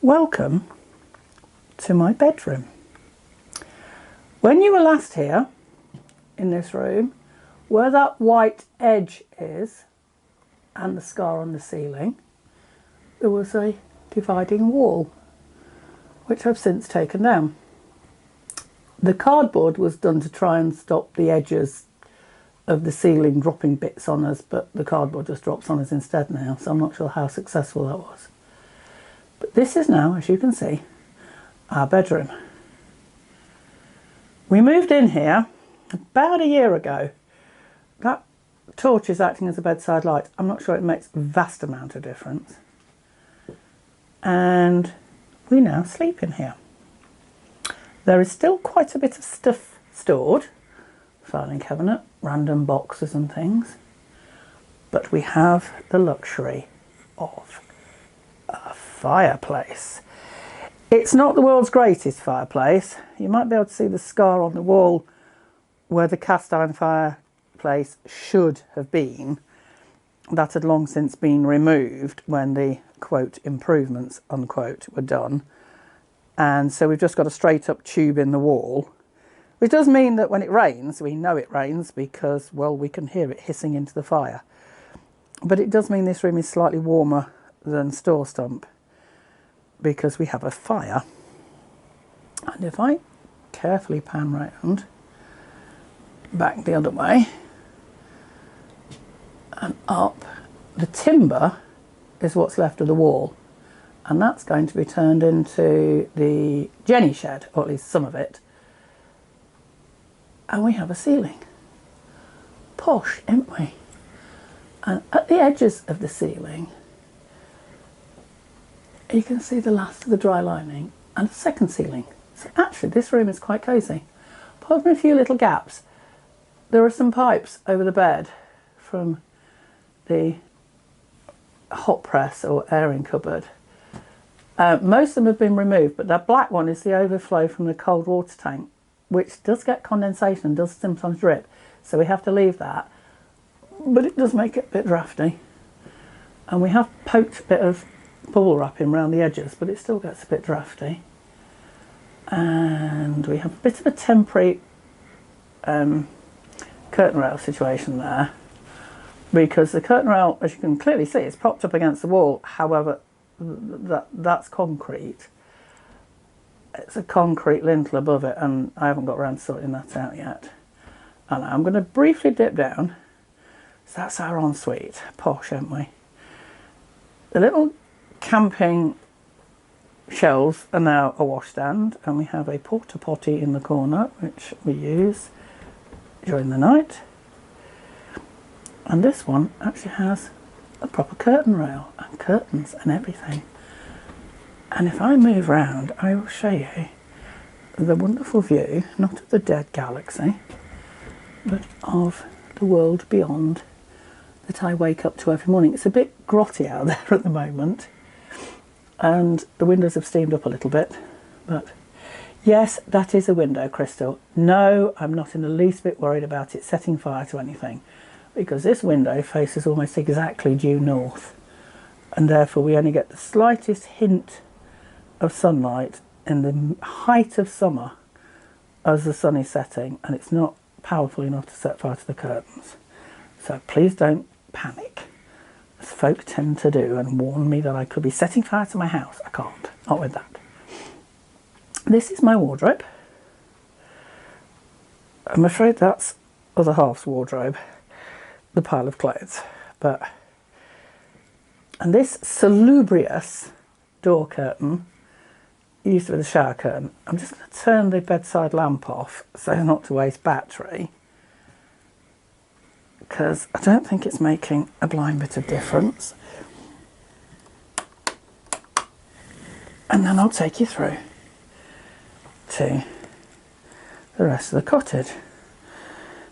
Welcome to my bedroom. When you were last here in this room, where that white edge is and the scar on the ceiling, there was a dividing wall, which I've since taken down. The cardboard was done to try and stop the edges of the ceiling dropping bits on us, but the cardboard just drops on us instead now, so I'm not sure how successful that was. But this is now, as you can see, our bedroom. We moved in here about a year ago. That torch is acting as a bedside light. I'm not sure it makes a vast amount of difference. And we now sleep in here. There is still quite a bit of stuff stored, filing cabinet, random boxes and things, but we have the luxury of a fireplace. It's not the world's greatest fireplace. You might be able to see the scar on the wall where the cast iron fireplace should have been. That had long since been removed when the quote improvements unquote were done, and so we've just got a straight up tube in the wall, which does mean that when it rains, we know it rains because, well, we can hear it hissing into the fire. But it does mean this room is slightly warmer than store stump because we have a fire. And if I carefully pan round back the other way and up, the timber is what's left of the wall, and that's going to be turned into the Jenny shed, or at least some of it. And we have a ceiling. Posh, ain't we? And at the edges of the ceiling, you can see the last of the dry lining and a second ceiling. So actually this room is quite cosy. Apart from a few little gaps, there are some pipes over the bed from the hot press or airing cupboard. Most of them have been removed, but that black one is the overflow from the cold water tank, which does get condensation and does sometimes drip, so we have to leave that, but it does make it a bit drafty. And we have poked a bit of bubble wrapping around the edges, but it still gets a bit drafty. And we have a bit of a temporary curtain rail situation there, because the curtain rail, as you can clearly see, is propped up against the wall. However, that's concrete. It's a concrete lintel above it, and I haven't got around to sorting that out yet. And I'm going to briefly dip down. So that's our ensuite. Posh, aren't we? The little camping shelves are now a washstand, and we have a porta potty in the corner which we use during the night. And this one actually has a proper curtain rail and curtains and everything. And if I move round, I will show you the wonderful view, not of the dead galaxy, but of the world beyond that I wake up to every morning. It's a bit grotty out there at the moment, and the windows have steamed up a little bit, but yes, that is a window, Crystal. No, I'm not in the least bit worried about it setting fire to anything, because this window faces almost exactly due north, and therefore we only get the slightest hint of sunlight in the height of summer as the sun is setting, and it's not powerful enough to set fire to the curtains. So please don't panic, as folk tend to do, and warn me that I could be setting fire to my house. I can't, not with that. This is my wardrobe. I'm afraid that's other half's wardrobe, the pile of clothes. And this salubrious door curtain used to be the shower curtain. I'm just going to turn the bedside lamp off so as not to waste battery, because I don't think it's making a blind bit of difference. And then I'll take you through to the rest of the cottage.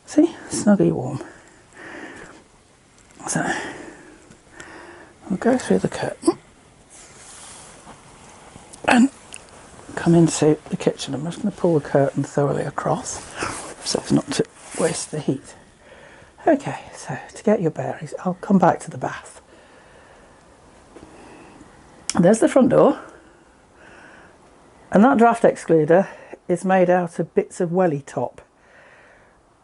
See, snuggy warm. So I'll go through the curtain and come into the kitchen. I'm just going to pull the curtain thoroughly across so as not to waste the heat. Okay, so to get your bearings, I'll come back to the bath. There's the front door, And that draft excluder is made out of bits of welly top,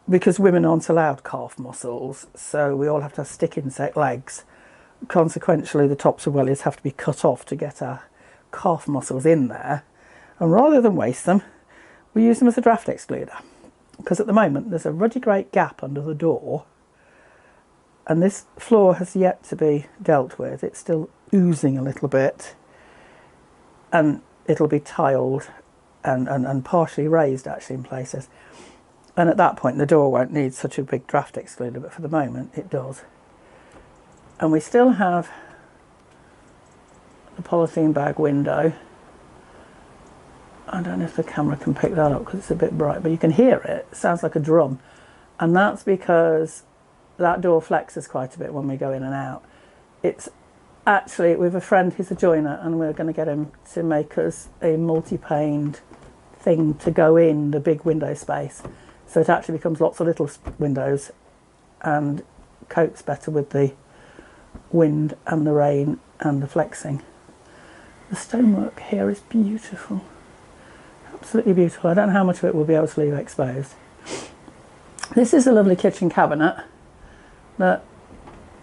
because women aren't allowed calf muscles, so we all have to have stick insect legs. Consequently, the tops of wellies have to be cut off to get our calf muscles in there. And rather than waste them, we use them as a draft excluder. Because at the moment, there's a ruddy great gap under the door, and this floor has yet to be dealt with. It's still oozing a little bit, and it'll be tiled and partially raised actually in places. And at that point the door won't need such a big draft excluder, but for the moment it does. And we still have the polythene bag window. I don't know if the camera can pick that up because it's a bit bright, but you can hear it. It sounds like a drum. And that's because that door flexes quite a bit when we go in and out. It's actually, we have a friend who's a joiner, and we're going to get him to make us a multi-paned thing to go in the big window space. So it actually becomes lots of little windows and copes better with the wind and the rain and the flexing. The stonework here is beautiful. Absolutely beautiful. I don't know how much of it we'll be able to leave exposed. This is a lovely kitchen cabinet that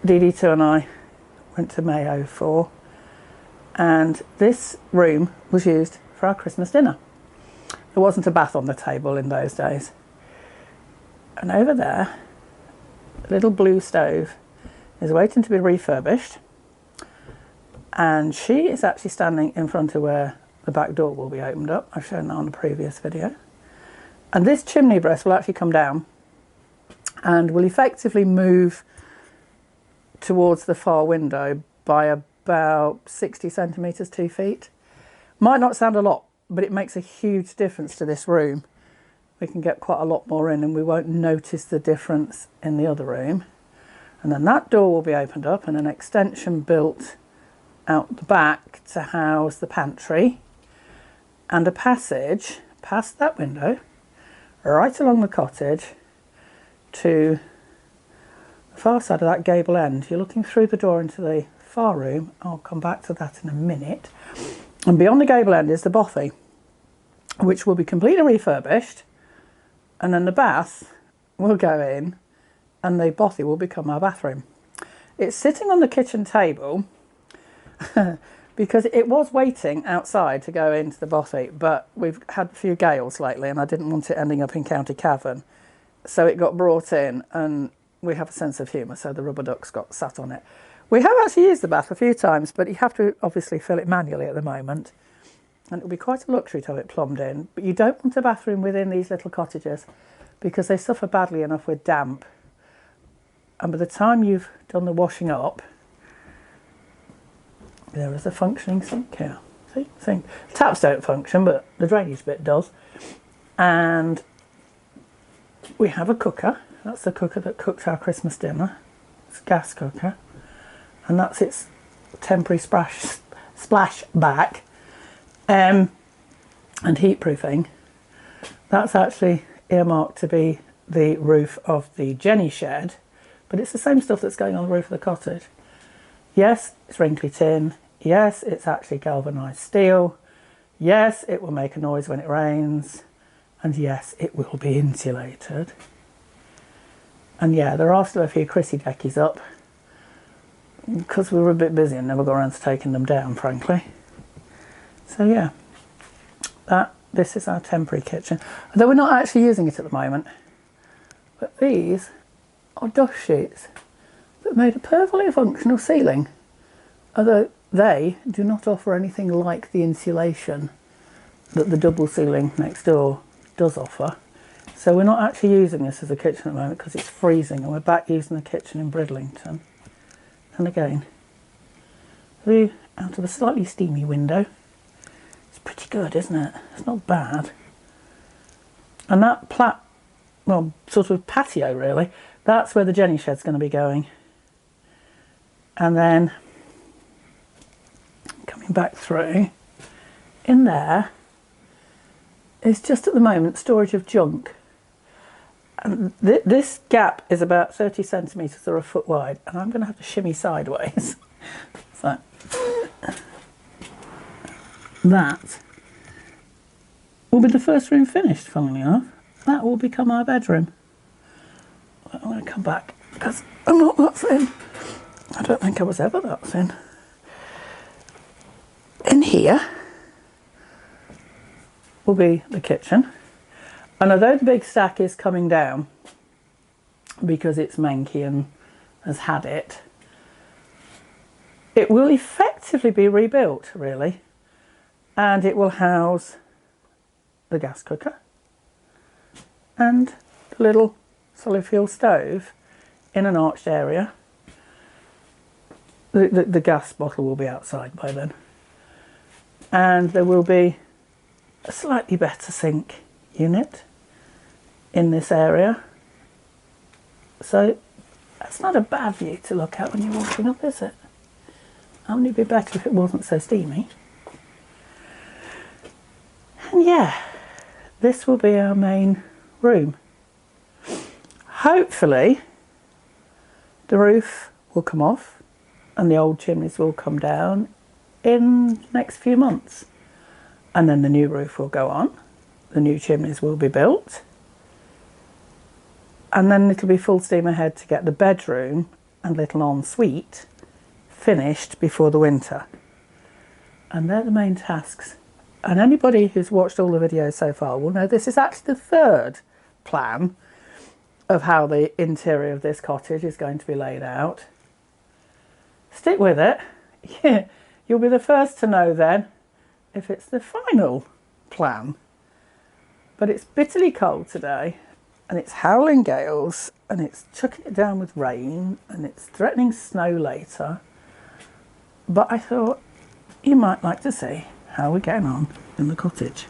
DD2 and I went to Mayo for, and this room was used for our Christmas dinner. There wasn't a bath on the table in those days. And over there, a little blue stove is waiting to be refurbished, and she is actually standing in front of where the back door will be opened up. I've shown that on a previous video. And this chimney breast will actually come down and will effectively move towards the far window by about 60 centimetres, 2 feet. Might not sound a lot, but it makes a huge difference to this room. We can get quite a lot more in, and we won't notice the difference in the other room. And then that door will be opened up and an extension built out the back to house the pantry, and a passage past that window right along the cottage to the far side of that gable end. You're looking through the door into the far room. I'll come back to that in a minute. And beyond the gable end is the bothy, which will be completely refurbished, and then the bath will go in and the bothy will become our bathroom. It's sitting on the kitchen table because it was waiting outside to go into the bothy, but we've had a few gales lately and I didn't want it ending up in County Cavan, so it got brought in, and we have a sense of humour, so the rubber ducks got sat on it. We have actually used the bath a few times, but you have to obviously fill it manually at the moment, and it will be quite a luxury to have it plumbed in. But you don't want a bathroom within these little cottages because they suffer badly enough with damp, and by the time you've done the washing up, there is a functioning sink here. See, sink. Taps don't function, but the drainage bit does. And we have a cooker. That's the cooker that cooked our Christmas dinner. It's a gas cooker, and that's its temporary splash back and heat proofing. That's actually earmarked to be the roof of the Jenny shed, but it's the same stuff that's going on the roof of the cottage. Yes, it's wrinkly tin. Yes, it's actually galvanised steel. Yes, it will make a noise when it rains. And yes, it will be insulated. And yeah, there are still a few Chrissy deckies up because we were a bit busy and never got around to taking them down, frankly. So yeah, this is our temporary kitchen. Although we're not actually using it at the moment. But these are dust sheets that made a perfectly functional ceiling, although they do not offer anything like the insulation that the double ceiling next door does offer. So we're not actually using this as a kitchen at the moment because it's freezing, and we're back using the kitchen in Bridlington. And again, view out of a slightly steamy window. It's pretty good, isn't it? It's not bad. And that sort of patio really, that's where the Jenny shed's going to be going. And then coming back through, in there is just at the moment storage of junk. And this gap is about 30 centimetres or a foot wide, and I'm going to have to shimmy sideways. So that will be the first room finished, funnily enough. That will become our bedroom. I'm going to come back because I'm not that thin. I don't think I was ever that thin. In here will be the kitchen. And although the big stack is coming down because it's manky and has had it, it will effectively be rebuilt, really. And it will house the gas cooker and the little solid fuel stove in an arched area. The gas bottle will be outside by then. And there will be a slightly better sink unit in this area. So that's not a bad view to look at when you're walking up, is it? Only be better if it wasn't so steamy. And yeah, this will be our main room. Hopefully the roof will come off and the old chimneys will come down in the next few months, and then the new roof will go on, the new chimneys will be built, and then it'll be full steam ahead to get the bedroom and little ensuite finished before the winter. And they're the main tasks. And anybody who's watched all the videos so far will know this is actually the third plan of how the interior of this cottage is going to be laid out. Stick with it. Yeah, you'll be the first to know then if it's the final plan. But it's bitterly cold today, and it's howling gales, and it's chucking it down with rain, and it's threatening snow later. But I thought you might like to see how we're getting on in the cottage.